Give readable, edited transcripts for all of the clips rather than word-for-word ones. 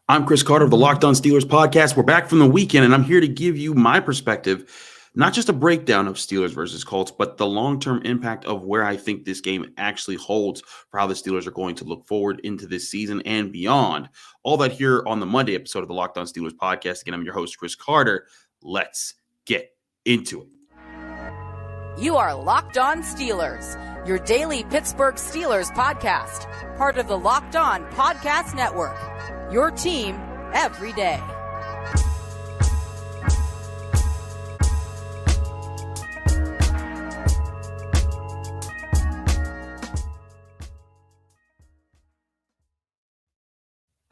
I'm Chris Carter of the Locked On Steelers podcast. We're back from the weekend, and I'm here to give you my perspective, not just a breakdown of Steelers versus Colts, but the long-term impact of where I think this game actually holds for how the Steelers are going to look forward into this season and beyond. All that here on the Monday episode of the Locked On Steelers podcast. Again, I'm your host, Chris Carter. Let's get into it. You are Locked On Steelers, your daily Pittsburgh Steelers podcast, part of the Locked On Podcast Network. Your team every day.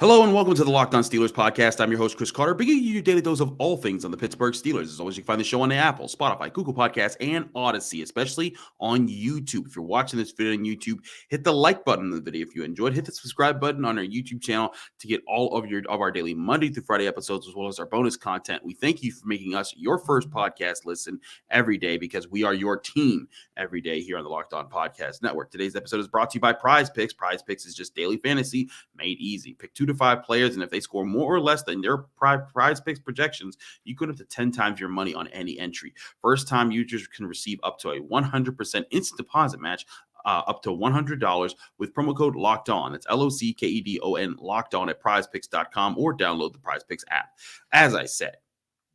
Hello and welcome to the Locked On Steelers podcast. I'm your host, Chris Carter, bringing you your daily dose of all things on the Pittsburgh Steelers. As always, you can find the show on the Apple, Spotify, Google Podcasts, and Odyssey, especially on YouTube. If you're watching this video on YouTube, hit the like button in the video if you enjoyed. Hit the subscribe button on our YouTube channel to get all of our daily Monday through Friday episodes, as well as our bonus content. We thank you for making us your first podcast listen every day, because we are your team every day here on the Locked On Podcast Network. Today's episode is brought to you by PrizePicks. PrizePicks is just daily fantasy made easy. Pick 2 to 5 players, and if they score more or less than their PrizePicks projections, you could have to 10 times your money on any entry. First-time users can receive up to a 100% instant deposit match, up to $100 with promo code Locked On. That's LOCKEDON, Locked On at PrizePicks.com, or download the PrizePicks app. As I said,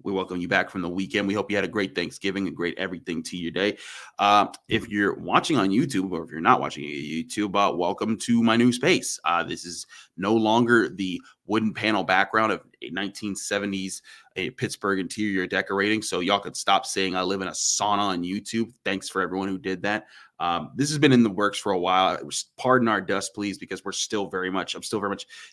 we welcome you back from the weekend. We hope you had a great Thanksgiving and great everything to your day. If you're watching on YouTube, or if you're not watching on YouTube, welcome to my new space. This is no longer the wooden panel background of 1970s Pittsburgh interior decorating. So y'all could stop saying I live in a sauna on YouTube. Thanks for everyone who did that. This has been in the works for a while. Pardon our dust, please, because I'm still very much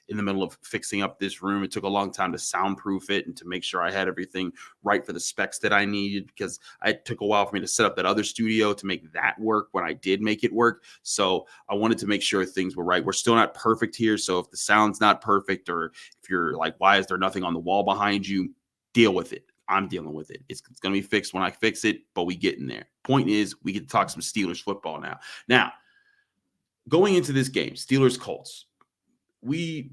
in the middle of fixing up this room. It took a long time to soundproof it and to make sure I had everything right for the specs that I needed, because it took a while for me to set up that other studio to make that work when I did make it work. So I wanted to make sure things were right. We're still not perfect here. So if the sound's not perfect, or if you're like, why is there nothing on the wall behind you? Deal with it. I'm dealing with it. It's going to be fixed when I fix it, but we get in there. Point is, we get to talk some Steelers football now. Now, going into this game, Steelers Colts, we're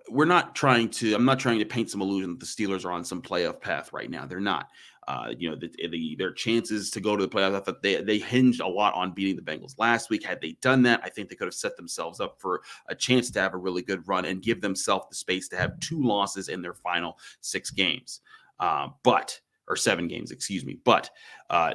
not trying to, I'm not trying to paint some illusion that the Steelers are on some playoff path right now. They're not. Their chances to go to the playoffs, I thought they hinged a lot on beating the Bengals last week. Had they done that, I think they could have set themselves up for a chance to have a really good run and give themselves the space to have 2 losses in their final 6 games. Or 7 games, excuse me. But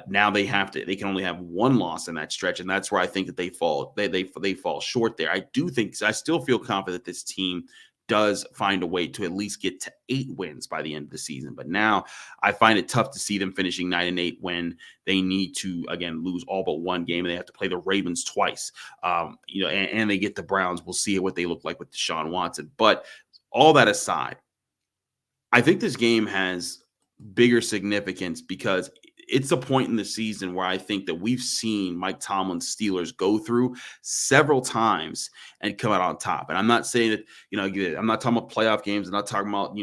now they can only have 1 loss in that stretch, and that's where I think that they fall short there. I still feel confident that this team does find a way to at least get to 8 wins by the end of the season. But now I find it tough to see them finishing 9-8 when they need to, again, lose all but 1 game, and they have to play the Ravens twice. And they get the Browns. We'll see what they look like with Deshaun Watson. But all that aside, I think this game has bigger significance because it's a point in the season where I think that we've seen Mike Tomlin's Steelers go through several times and come out on top. And I'm not saying that, I'm not talking about playoff games. I'm not talking about,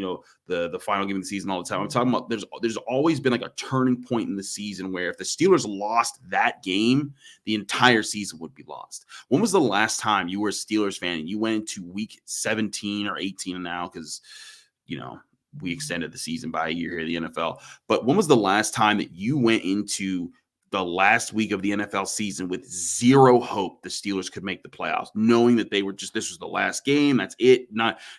the final game of the season all the time. I'm talking about there's always been like a turning point in the season where if the Steelers lost that game, the entire season would be lost. When was the last time you were a Steelers fan and you went into week 17 or 18 now? Because, we extended the season by a year here in the NFL. But when was the last time that you went into the last week of the NFL season with zero hope the Steelers could make the playoffs, knowing that this was the last game, that's it,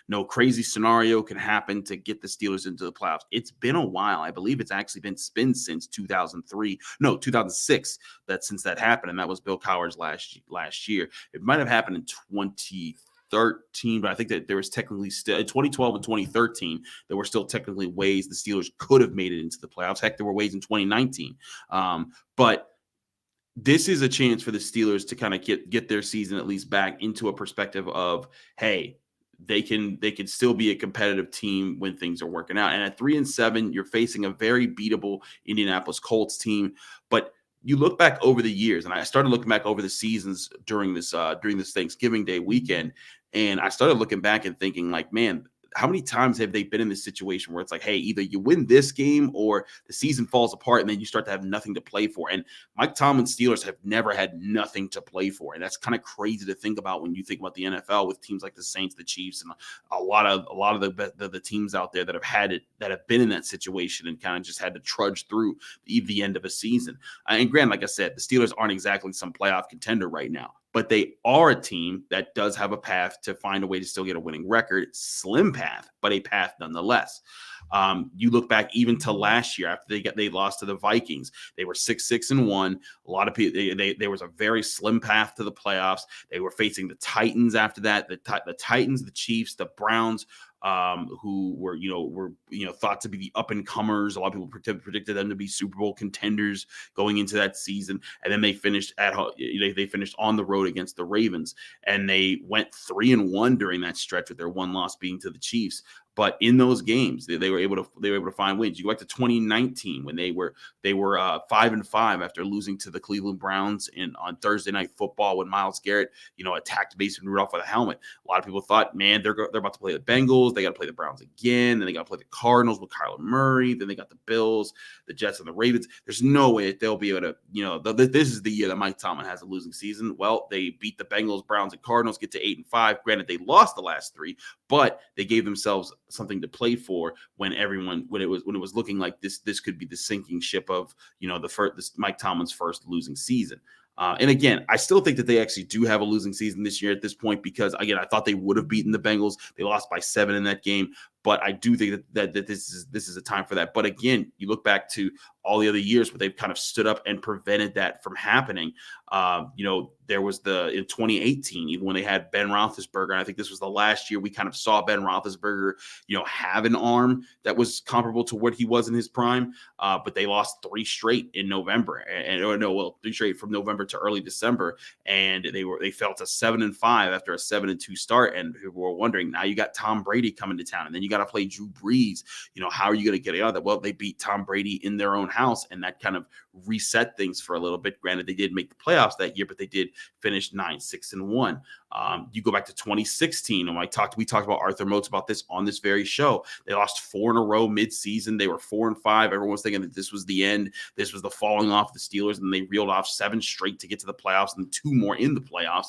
no crazy scenario can happen to get the Steelers into the playoffs? It's been a while. I believe it's actually been since 2006 since that happened, and that was Bill Cowher's last year. It might have happened in 2013, but I think that there was technically still in 2012 and 2013, there were still technically ways the Steelers could have made it into the playoffs. Heck, there were ways in 2019. But this is a chance for the Steelers to kind of get their season at least back into a perspective of, hey, they can still be a competitive team when things are working out. And at 3-7, you're facing a very beatable Indianapolis Colts team. But you look back over the years, and I started looking back over the seasons during this Thanksgiving Day weekend, and I started looking back and thinking, like, man, how many times have they been in this situation where it's like, hey, either you win this game or the season falls apart and then you start to have nothing to play for? And Mike Tomlin's Steelers have never had nothing to play for. And that's kind of crazy to think about when you think about the NFL with teams like the Saints, the Chiefs, and a lot of the teams out there that have been in that situation and kind of just had to trudge through the end of a season. And granted, like I said, the Steelers aren't exactly some playoff contender right now, but they are a team that does have a path to find a way to still get a winning record. Slim path, but a path nonetheless. You look back even to last year after they lost to the Vikings. They were 6-1. A lot of people, there was a very slim path to the playoffs. They were facing the Titans after that. The Titans, the Chiefs, the Browns, who were thought to be the up and comers. A lot of people predicted them to be Super Bowl contenders going into that season, and then they finished they finished on the road against the Ravens, and they went 3-1 during that stretch, with their one loss being to the Chiefs. But in those games, they were able to find wins. You go back to 2019 when they were 5-5 after losing to the Cleveland Browns on Thursday Night Football when Myles Garrett attacked Mason Rudolph with a helmet. A lot of people thought, man, they're about to play the Bengals. They got to play the Browns again. Then they got to play the Cardinals with Kyler Murray. Then they got the Bills, the Jets, and the Ravens. There's no way that they'll be able to. This is the year that Mike Tomlin has a losing season. Well, they beat the Bengals, Browns, and Cardinals, get to 8-5. Granted, they lost the last three, but they gave themselves something to play for when it was looking like this could be the sinking ship of Mike Tomlin's first losing season. And again, I still think that they actually do have a losing season this year at this point, because again, I thought they would have beaten the Bengals. They lost by 7 in that game. But I do think that this is a time for that. But again, you look back to all the other years where they've kind of stood up and prevented that from happening. There was in 2018, even when they had Ben Roethlisberger, and I think this was the last year we kind of saw Ben Roethlisberger, have an arm that was comparable to what he was in his prime. But they lost 3 straight in November, 3 straight from November to early December, and they fell to 7-5 after a 7-2 start. And people were wondering, now you got Tom Brady coming to town, and then you got to play Drew Brees. How are you going to get out of that? Well, they beat Tom Brady in their own house, and that kind of reset things for a little bit. Granted, they did make the playoffs that year, but they did finish 9-6-1. You go back to 2016, and we talked about Arthur Moats about this on this very show. They lost 4 in a row mid-season. They were 4-5. Everyone was thinking that this was the end. This was the falling off of the Steelers, and they reeled off 7 straight to get to the playoffs, and 2 more in the playoffs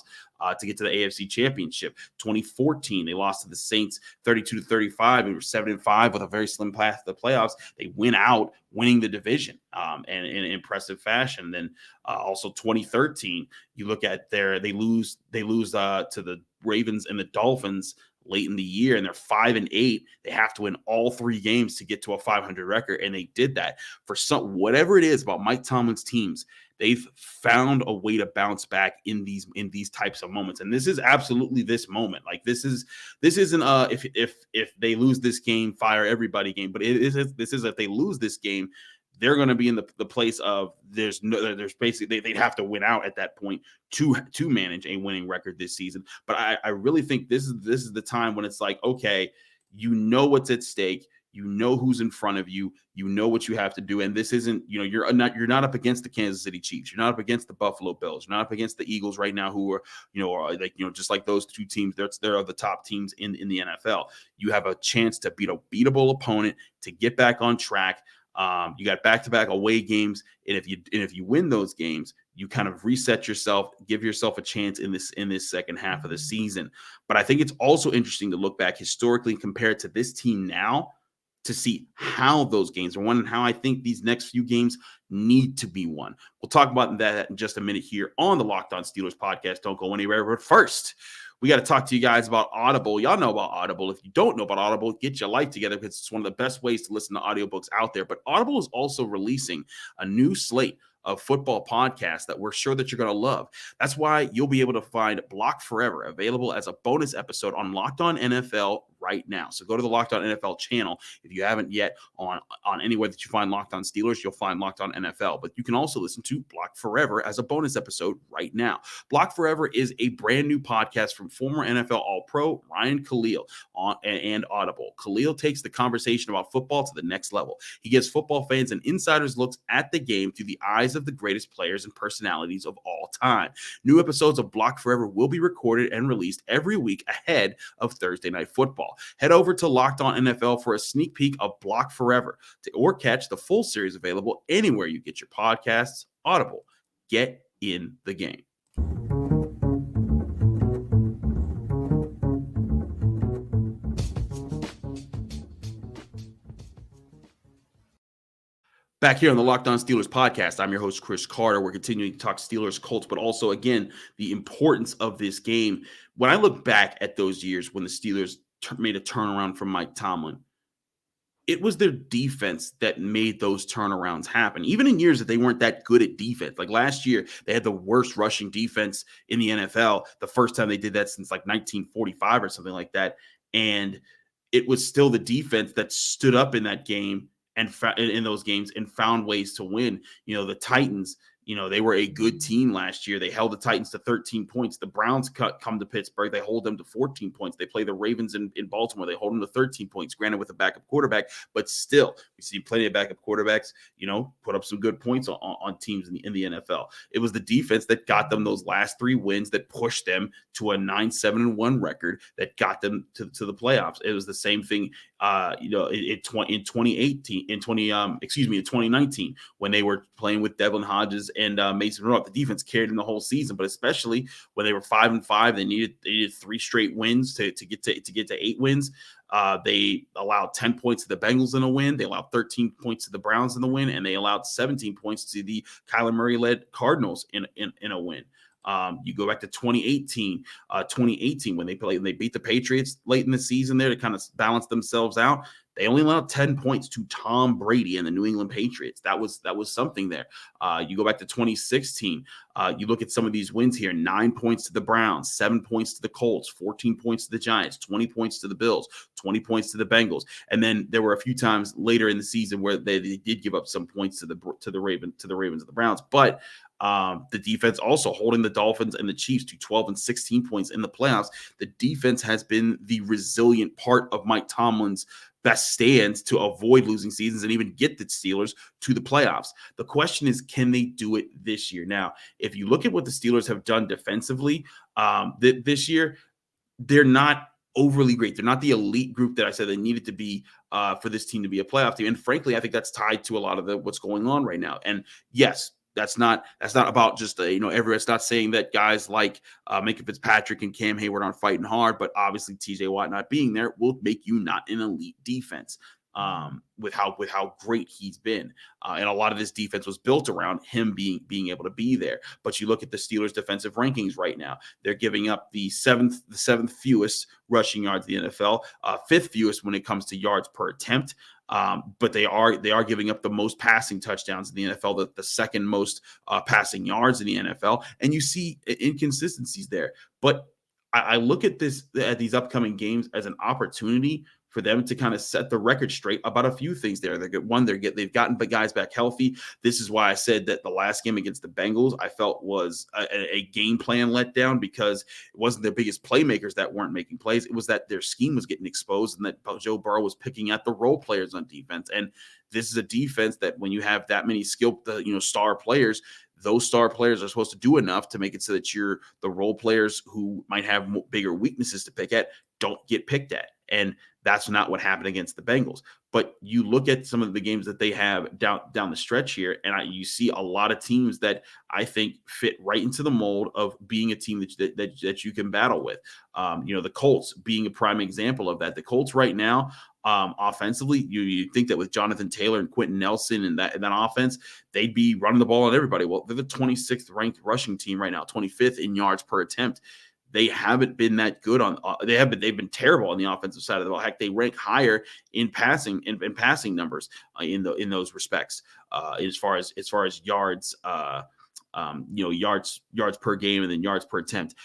to get to the AFC Championship. 2014, they lost to the Saints 32-35. They were 7-5 with a very slim path to the playoffs. They win out, winning the division and in impressive fashion. Then also 2013, you look at they lose to the Ravens and the Dolphins late in the year, and they're 5-8. They have to win all 3 games to get to a 500 record, and they did that. For whatever it is about Mike Tomlin's teams, they've found a way to bounce back in these types of moments. And this is absolutely this moment. Like this isn't if they lose this game, fire everybody game, but this is if they lose this game, they're going to be in the place of there's basically they'd have to win out at that point to manage a winning record this season. But I really think this is the time when it's like, okay, what's at stake. Who's in front of you, what you have to do. And this isn't, you're not up against the Kansas City Chiefs. You're not up against the Buffalo Bills. You're not up against the Eagles right now, who are, just like those 2 teams, they're the top teams in the NFL. You have a chance to beat a beatable opponent, to get back on track. You got back-to-back away games. And if you win those games, you kind of reset yourself, give yourself a chance in this second half of the season. But I think it's also interesting to look back historically and compare it to this team now, to see how those games are won and how I think these next few games need to be won. We'll talk about that in just a minute here on the Locked On Steelers podcast. Don't go anywhere. But first, we got to talk to you guys about Audible. Y'all know about Audible. If you don't know about Audible, get your life together, because it's one of the best ways to listen to audiobooks out there. But Audible is also releasing a new slate of football podcasts that we're sure that you're going to love. That's why you'll be able to find Block Forever available as a bonus episode on Locked On NFL right now. So go to the Locked On NFL channel. If you haven't yet, on anywhere that you find Locked On Steelers, you'll find Locked On NFL. But you can also listen to Block Forever as a bonus episode right now. Block Forever is a brand new podcast from former NFL All-Pro Ryan Khalil and Audible. Khalil takes the conversation about football to the next level. He gives football fans an insider's look at the game through the eyes of the greatest players and personalities of all time. New episodes of Block Forever will be recorded and released every week ahead of Thursday Night Football. Head over to Locked On NFL for a sneak peek of Block Forever or catch the full series available anywhere you get your podcasts. Audible. Get in the game. Back here on the Locked On Steelers podcast, I'm your host, Chris Carter. We're continuing to talk Steelers, Colts, but also, again, the importance of this game. When I look back at those years when the Steelers made a turnaround from Mike Tomlin, it was their defense that made those turnarounds happen. Even in years that they weren't that good at defense. Like last year, they had the worst rushing defense in the NFL. The first time they did that since like 1945 or something like that. And it was still the defense that stood up in that game and in those games and found ways to win. The Titans, they were a good team last year. They held the Titans to 13 points. The Browns come to Pittsburgh. They hold them to 14 points. They play the Ravens in Baltimore. They hold them to 13 points, granted with a backup quarterback, but still, we see plenty of backup quarterbacks, put up some good points on teams in the NFL. It was the defense that got them those last 3 wins that pushed them to a 9-7-1 record that got them to the playoffs. It was the same thing, in 2019 when they were playing with Devlin Hodges and Mason Rudolph. The defense carried them the whole season, but especially when they were 5-5, they needed 3 straight wins to get to 8 wins. They allowed 10 points to the Bengals in a win. They allowed 13 points to the Browns in the win, and they allowed 17 points to the Kyler Murray-led Cardinals in a win. You go back to 2018 when they beat the Patriots late in the season there to kind of balance themselves out. They only allowed 10 points to Tom Brady and the New England Patriots. That was something there. You go back to 2016. You look at some of these wins here: 9 points to the Browns, 7 points to the Colts, 14 points to the Giants, 20 points to the Bills, 20 points to the Bengals. And then there were a few times later in the season where they did give up some points to the Ravens and the Browns. But the defense also holding the Dolphins and the Chiefs to 12 and 16 points in the playoffs. The defense has been the resilient part of Mike Tomlin's best stands to avoid losing seasons and even get the Steelers to the playoffs. The question is, can they do it this year? Now, if you look at what the Steelers have done defensively this year, they're not overly great. They're not the elite group that I said they needed to be for this team to be a playoff team. And frankly, I think that's tied to a lot of what's going on right now. And yes, that's not about just everyone's not saying that guys like Minkah Fitzpatrick and Cam Heyward aren't fighting hard, but obviously TJ Watt not being there will make you not an elite defense. With how great he's been, and a lot of this defense was built around him being able to be there. But you look at the Steelers' defensive rankings right now; they're giving up the seventh fewest rushing yards in the NFL, 5th fewest when it comes to yards per attempt. But they are giving up the most passing touchdowns in the NFL, the second most passing yards in the NFL, and you see inconsistencies there. But I look at these upcoming games as an opportunity for them to kind of set the record straight about a few things there. They've gotten guys back healthy. This is why I said that the last game against the Bengals I felt was a game plan letdown, because it wasn't their biggest playmakers that weren't making plays. It was that their scheme was getting exposed and that Joe Burrow was picking at the role players on defense. And this is a defense that when you have that many skilled, star players, those star players are supposed to do enough to make it so that the role players who might have bigger weaknesses to pick at don't get picked at. And that's not what happened against the Bengals. But you look at some of the games that they have down the stretch here, and you see a lot of teams that I think fit right into the mold of being a team that you can battle with. The Colts being a prime example of that. The Colts right now, offensively, you think that with Jonathan Taylor and Quentin Nelson and that offense, they'd be running the ball on everybody. Well, they're the 26th ranked rushing team right now, 25th in yards per attempt. They haven't been that good they've been terrible on the offensive side of the ball. Heck, they rank higher in passing numbers in those respects as far as yards, yards per game and then yards per attempt.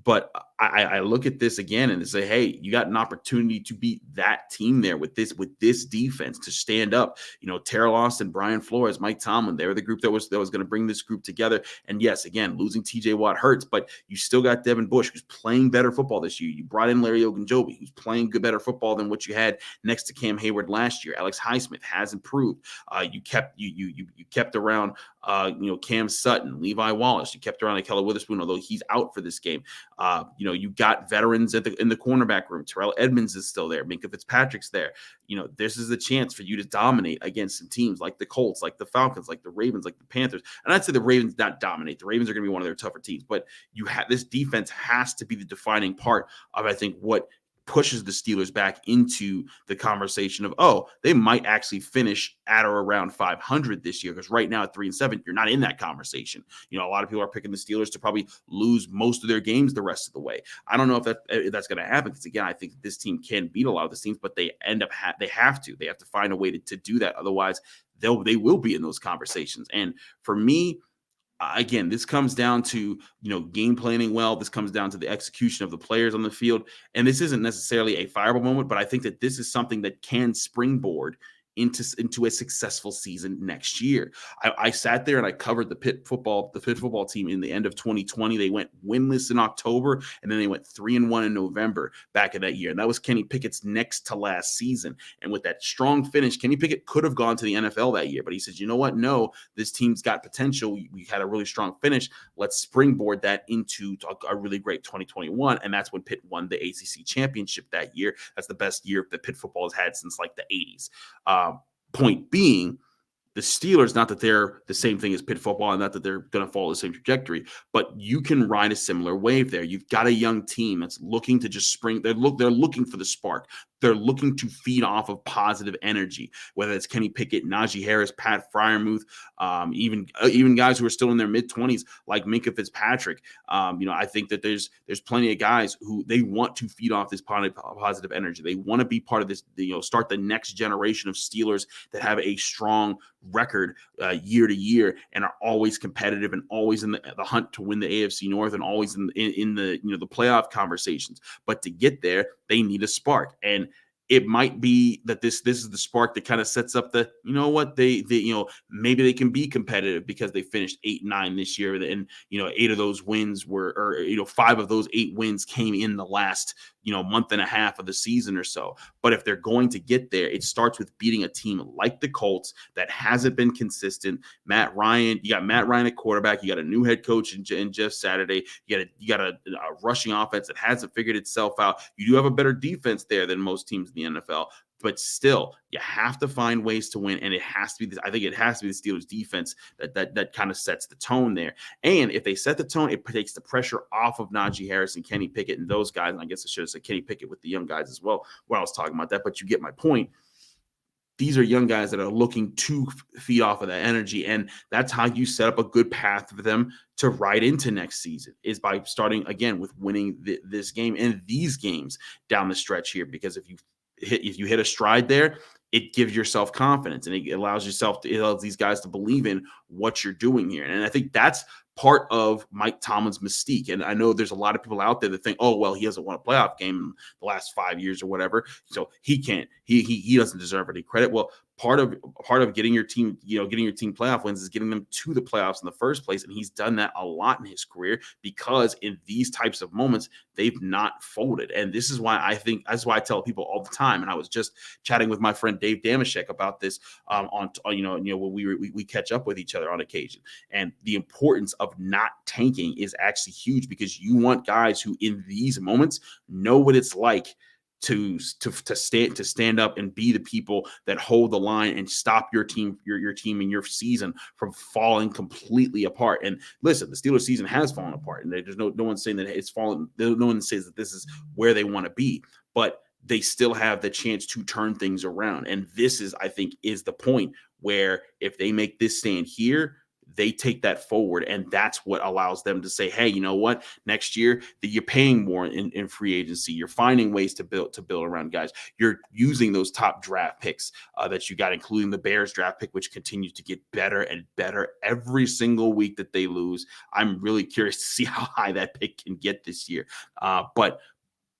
But I look at this again and say, hey, you got an opportunity to beat that team there with this defense, to stand up. Terrell Austin, Brian Flores, Mike Tomlin, they were the group that was going to bring this group together. And yes, again, losing TJ Watt hurts, but you still got Devin Bush, who's playing better football this year. You brought in Larry Ogunjobi, who's playing better football than what you had next to Cam Heyward last year. Alex Highsmith has improved. You kept around Cam Sutton, Levi Wallace. You kept around Akella Witherspoon, although he's out for this game. you got veterans in the cornerback room. Terrell Edmonds is still there. Minkah Fitzpatrick's there. This is the chance for you to dominate against some teams like the Colts, like the Falcons, like the Ravens, like the Panthers. And I'd say the Ravens not dominate. The Ravens are going to be one of their tougher teams, but this defense has to be the defining part of, I think, what pushes the Steelers back into the conversation of, they might actually finish at or around 500 this year. Because right now at 3-7, you're not in that conversation. A lot of people are picking the Steelers to probably lose most of their games the rest of the way. I don't know if that's going to happen, because again, I think this team can beat a lot of the teams, but they they have to find a way to do that. Otherwise, they will be in those conversations. And for me, again, this comes down to, game planning well. This comes down to the execution of the players on the field. And this isn't necessarily a fireable moment, but I think that this is something that can springboard into a successful season next year. I sat there and I covered the Pitt football team in the end of 2020. They went winless in October, and then they went 3-1 in November back in that year. And that was Kenny Pickett's next to last season. And with that strong finish, Kenny Pickett could have gone to the NFL that year, but he said, you know what? No, this team's got potential. We had a really strong finish. Let's springboard that into a really great 2021. And that's when Pitt won the ACC championship that year. That's the best year that Pitt football has had since like the 80s. Point being, the Steelers, not that they're the same thing as Pitt football and not that they're going to follow the same trajectory, but you can ride a similar wave there. You've got a young team that's looking to just spring. They're looking for the spark. They're looking to feed off of positive energy, whether it's Kenny Pickett, Najee Harris, Pat Freiermuth, even guys who are still in their mid-20s like Minkah Fitzpatrick. I think that there's plenty of guys who they want to feed off this positive energy. They want to be part of this, start the next generation of Steelers that have a strong record year to year and are always competitive and always in the hunt to win the AFC North and always in the the playoff conversations. But to get there, they need a spark. And it might be that this is the spark that kind of sets up the, they maybe they can be competitive because they finished 8-9 this year. And, 8 of those wins were, 5 of those 8 wins came in the last, month and a half of the season or so. But if they're going to get there, it starts with beating a team like the Colts that hasn't been consistent. You got Matt Ryan at quarterback. You got a new head coach in Jeff Saturday. You got a rushing offense that hasn't figured itself out. You do have a better defense there than most teams in the NFL. But still, you have to find ways to win, and it has to be. I think it has to be the Steelers' defense that kind of sets the tone there. And if they set the tone, it takes the pressure off of Najee Harris and Kenny Pickett and those guys. And I guess I should have said Kenny Pickett with the young guys as well when I was talking about that. But you get my point. These are young guys that are looking to feed off of that energy, and that's how you set up a good path for them to ride into next season, is by starting again with winning this game and these games down the stretch here. Because if you hit a stride there, it gives yourself confidence, and it allows these guys to believe in what you're doing here. And I think that's part of Mike Tomlin's mystique. And I know there's a lot of people out there that think, oh, well, he hasn't won a playoff game in the last 5 years or whatever, so he can't, he doesn't deserve any credit. Well, part of getting your team, getting your team playoff wins is getting them to the playoffs in the first place. And he's done that a lot in his career, because in these types of moments, they've not folded. And this is why that's why I tell people all the time. And I was just chatting with my friend Dave Damashek about this when we catch up with each other on occasion. And the importance of not tanking is actually huge, because you want guys who in these moments know what it's like to stand up and be the people that hold the line and stop your team and your season from falling completely apart. And listen, the Steelers season has fallen apart, and there's no one saying that it's fallen. No one says that this is where they want to be, but they still have the chance to turn things around. And this is, I think, is the point where if they make this stand here, they take that forward, and that's what allows them to say, hey, you know what? Next year, that you're paying more in free agency. You're finding ways to build around guys. You're using those top draft picks that you got, including the Bears draft pick, which continues to get better and better every single week that they lose. I'm really curious to see how high that pick can get this year. But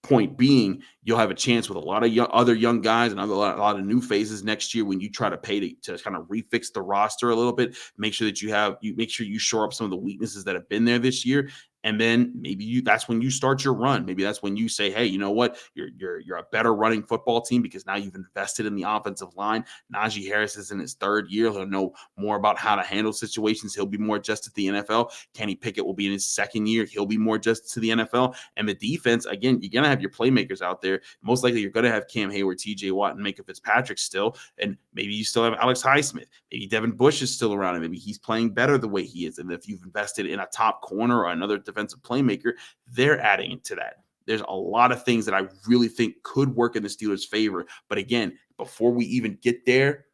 point being, you'll have a chance with a lot of other young guys and a lot of new faces next year when you try to pay to kind of refix the roster a little bit. Make sure that you shore up some of the weaknesses that have been there this year. And then maybe that's when you start your run. Maybe that's when you say, hey, you know what? You're a better running football team because now you've invested in the offensive line. Najee Harris is in his third year. He'll know more about how to handle situations. He'll be more adjusted to the NFL. Kenny Pickett will be in his second year. He'll be more adjusted to the NFL. And the defense, again, you're going to have your playmakers out there. Most likely you're going to have Cam Heyward, TJ Watt, and Minkah Fitzpatrick still. And maybe you still have Alex Highsmith. Maybe Devin Bush is still around, and maybe he's playing better the way he is. And if you've invested in a top corner or another defensive playmaker, they're adding into that. There's a lot of things that I really think could work in the Steelers' favor. But again, before we even get there,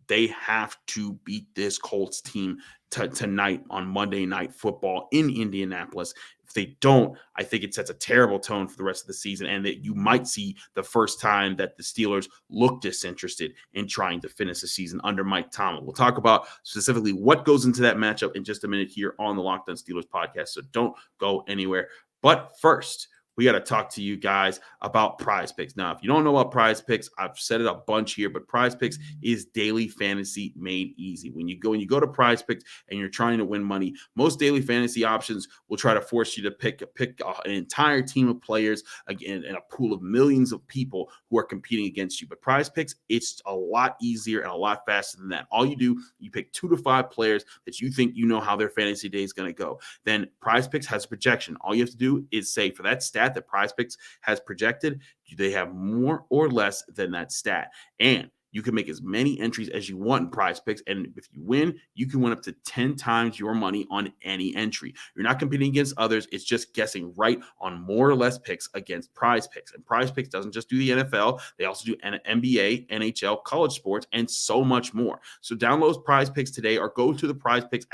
they have to beat this Colts team tonight on Monday Night Football in Indianapolis. If they don't, I think it sets a terrible tone for the rest of the season, and that you might see the first time that the Steelers look disinterested in trying to finish the season under Mike Tomlin. We'll talk about specifically what goes into that matchup in just a minute here on the Locked On Steelers podcast, so don't go anywhere. But first, we got to talk to you guys about PrizePicks. Now, if you don't know about PrizePicks, I've said it a bunch here, but PrizePicks is daily fantasy made easy. When you go to PrizePicks and you're trying to win money, most daily fantasy options will try to force you to pick an entire team of players again in a pool of millions of people who are competing against you. But PrizePicks, it's a lot easier and a lot faster than that. All you do, you pick 2 to 5 players that you think you know how their fantasy day is going to go. Then PrizePicks has a projection. All you have to do is say for that stat that PrizePicks has projected, they have more or less than that stat. And you can make as many entries as you want in PrizePicks, and if you win, you can win up to 10 times your money on any entry. You're not competing against others. It's just guessing right on more or less picks against PrizePicks. And PrizePicks doesn't just do the NFL. They also do NBA, NHL, college sports, and so much more. So download PrizePicks today or go to the PrizePicks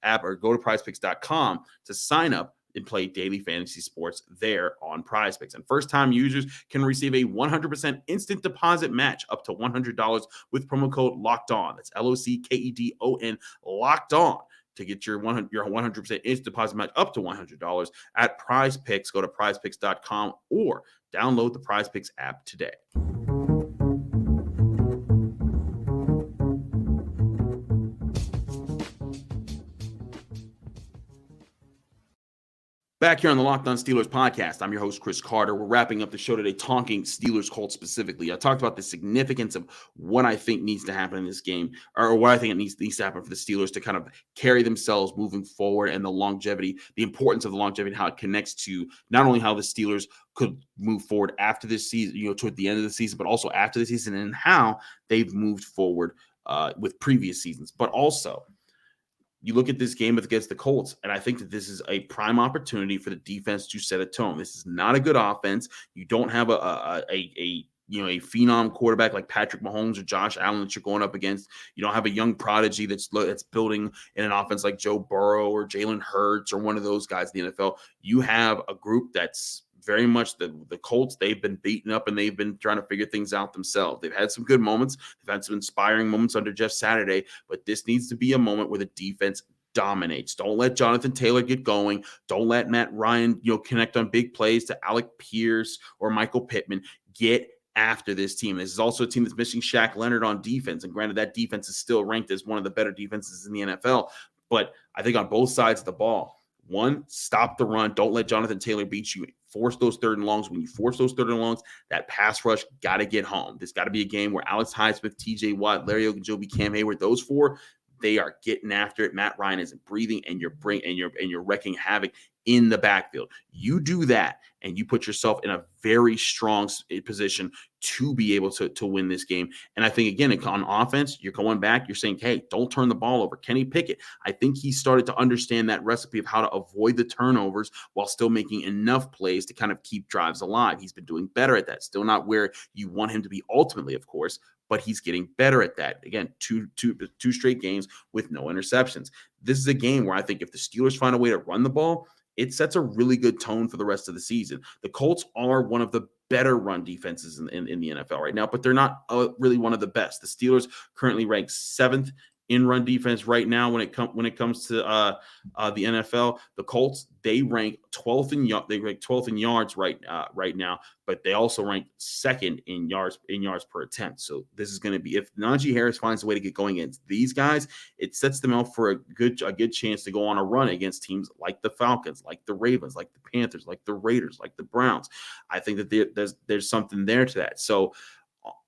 app or go to PrizePicks.com to sign up and play daily fantasy sports there on PrizePicks. And first-time users can receive a 100% instant deposit match up to $100 with promo code Locked On. That's LOCKEDON, Locked On, to get your 100% instant deposit match up to $100 at PrizePicks. Go to PrizePicks.com or download the PrizePicks app today. Back here on the Locked On Steelers podcast, I'm your host, Chris Carter. We're wrapping up the show today talking Steelers Colts specifically. I talked about the significance of what I think needs to happen in this game, or what I think it needs to happen for the Steelers to kind of carry themselves moving forward, and the longevity, the importance of the longevity, and how it connects to not only how the Steelers could move forward after this season, toward the end of the season, but also after the season, and how they've moved forward with previous seasons. But also, you look at this game against the Colts, and I think that this is a prime opportunity for the defense to set a tone. This is not a good offense. You don't have a phenom quarterback like Patrick Mahomes or Josh Allen that you're going up against. You don't have a young prodigy that's building in an offense like Joe Burrow or Jalen Hurts or one of those guys in the NFL. You have a group that's very much the Colts. They've been beaten up and they've been trying to figure things out themselves. They've had some good moments. They've had some inspiring moments under Jeff Saturday, but this needs to be a moment where the defense dominates. Don't let Jonathan Taylor get going. Don't let Matt Ryan, connect on big plays to Alec Pierce or Michael Pittman. Get after this team. This is also a team that's missing Shaq Leonard on defense. And granted, that defense is still ranked as one of the better defenses in the NFL. But I think on both sides of the ball, one, stop the run. Don't let Jonathan Taylor beat you. Force those third and longs. When you force those third and longs, that pass rush got to get home. There's got to be a game where Alex Highsmith, TJ Watt, Larry Ogunjobi, Cam Heyward, those 4, they are getting after it. Matt Ryan isn't breathing, and you're wrecking havoc in the backfield. You do that, and you put yourself in a very strong position to be able to win this game. And I think, again, on offense, you're going back, you're saying, hey, don't turn the ball over. Kenny Pickett, I think he started to understand that recipe of how to avoid the turnovers while still making enough plays to kind of keep drives alive. He's been doing better at that. Still not where you want him to be ultimately, of course, but he's getting better at that. Again, two straight games with no interceptions. This is a game where I think if the Steelers find a way to run the ball, it sets a really good tone for the rest of the season. The Colts are one of the better run defenses in the NFL right now, but they're not really one of the best. The Steelers currently rank 7th in run defense right now when it comes to the NFL. The Colts, they rank 12th in yards right now, but they also rank second in yards per attempt. So this is going to be, if Najee Harris finds a way to get going against these guys, it sets them up for a good chance to go on a run against teams like the Falcons, like the Ravens, like the Panthers, like the Raiders, like the Browns. I think that there's something there to that. So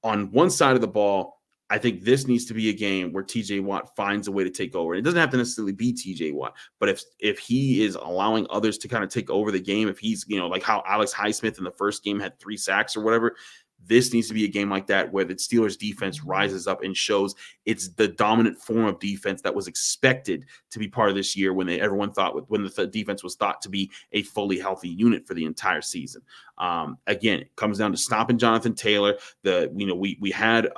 on one side of the ball, I think this needs to be a game where TJ Watt finds a way to take over. It doesn't have to necessarily be TJ Watt, but if he is allowing others to kind of take over the game, if he's, like how Alex Highsmith in the first game had 3 sacks or whatever, this needs to be a game like that where the Steelers defense rises up and shows it's the dominant form of defense that was expected to be part of this year when everyone thought when the defense was thought to be a fully healthy unit for the entire season. Again, it comes down to stopping Jonathan Taylor. We had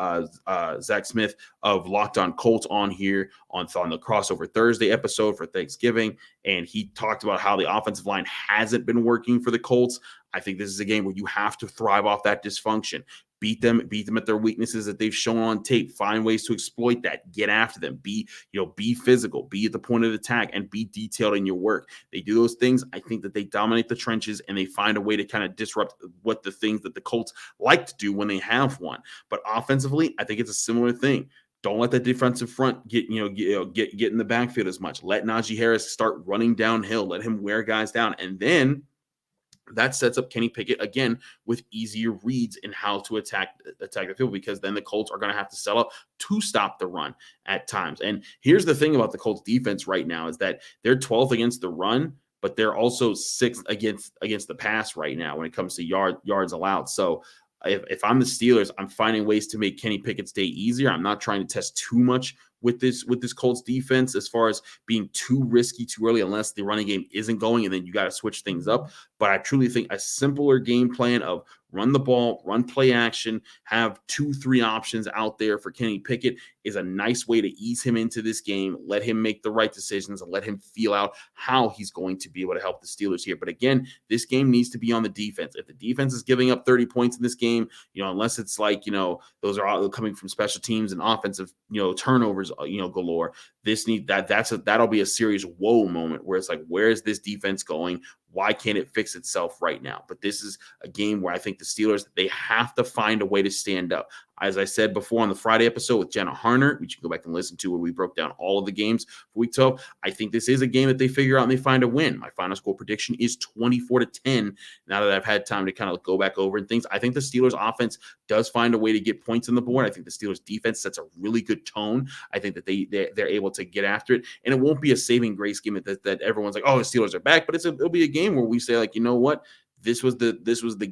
Zach Smith of Locked On Colts on here on the Crossover Thursday episode for Thanksgiving, and he talked about how the offensive line hasn't been working for the Colts. I think this is a game where you have to thrive off that dysfunction. Beat them at their weaknesses that they've shown on tape. Find ways to exploit that. Get after them. Be physical. Be at the point of attack and be detailed in your work. They do those things. I think that they dominate the trenches and they find a way to kind of disrupt what the things that the Colts like to do when they have one. But offensively, I think it's a similar thing. Don't let the defensive front get in the backfield as much. Let Najee Harris start running downhill. Let him wear guys down, and then that sets up Kenny Pickett again with easier reads in how to attack the field, because then the Colts are going to have to sell up to stop the run at times. And here's the thing about the Colts defense right now is that they're 12th against the run, but they're also 6th against the pass right now when it comes to yards allowed. So if I'm the Steelers, I'm finding ways to make Kenny Pickett's day easier. I'm not trying to test too much with this Colts defense as far as being too risky too early, unless the running game isn't going, and then you got to switch things up. But I truly think a simpler game plan of run the ball, run play action, have 2-3 options out there for Kenny Pickett is a nice way to ease him into this game, let him make the right decisions, and let him feel out how he's going to be able to help the Steelers here. But again, this game needs to be on the defense. If the defense is giving up 30 points in this game, unless it's like, those are all coming from special teams and offensive, turnovers, galore, that'll be a serious whoa moment where it's like, where is this defense going? Why can't it fix itself right now? But this is a game where I think the Steelers, they have to find a way to stand up. As I said before on the Friday episode with Jenna Harner, which you can go back and listen to, where we broke down all of the games for Week 12, I think this is a game that they figure out and they find a win. My final score prediction is 24-10. Now that I've had time to kind of go back over and things, I think the Steelers offense does find a way to get points on the board. I think the Steelers defense sets a really good tone. I think that they're able to get after it, and it won't be a saving grace game that everyone's like, oh, the Steelers are back, but it'll be a game where we say, like, you know what? This was the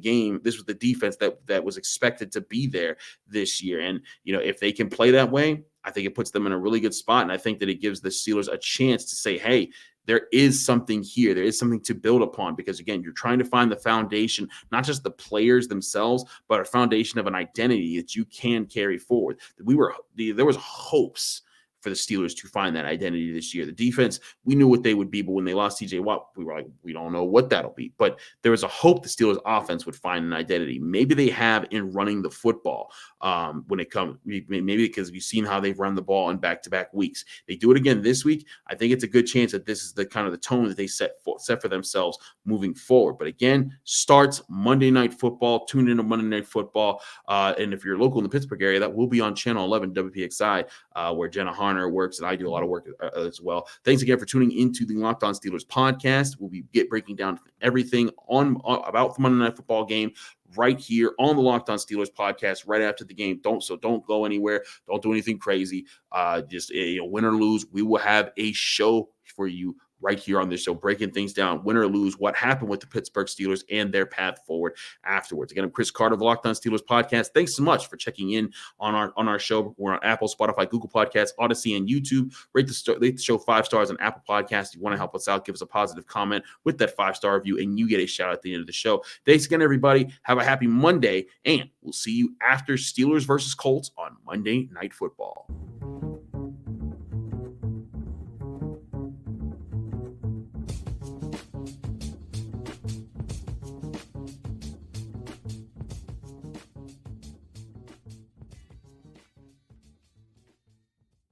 game. This was the defense that was expected to be there this year. And, if they can play that way, I think it puts them in a really good spot. And I think that it gives the Steelers a chance to say, hey, there is something here. There is something to build upon, because, again, you're trying to find the foundation, not just the players themselves, but a foundation of an identity that you can carry forward. There was hopes for the Steelers to find that identity this year. The defense, we knew what they would be, but when they lost TJ Watt, we were like, we don't know what that'll be. But there was a hope the Steelers offense would find an identity. Maybe they have in running the football when it comes, maybe because we've seen how they've run the ball in back-to-back weeks. They do it again this week. I think it's a good chance that this is the kind of the tone that they set for themselves moving forward. But again, starts Monday Night Football. Tune in to Monday Night Football. And if you're local in the Pittsburgh area, that will be on Channel 11 WPXI, where Jenna Harner works, and I do a lot of work as well. Thanks again for tuning into the Locked On Steelers podcast. We'll be breaking down everything about the Monday Night Football game right here on the Locked On Steelers podcast right after the game. Don't go anywhere. Don't do anything crazy. Just win or lose, we will have a show for you right here on this show, breaking things down, win or lose, what happened with the Pittsburgh Steelers and their path forward afterwards. Again, I'm Chris Carter of the Locked On Steelers podcast. Thanks so much for checking in on our show. We're on Apple, Spotify, Google Podcasts, Odyssey, and YouTube. Rate the show 5 stars on Apple Podcasts. If you want to help us out, give us a positive comment with that 5-star review, and you get a shout out at the end of the show. Thanks again, everybody. Have a happy Monday, and we'll see you after Steelers versus Colts on Monday Night Football.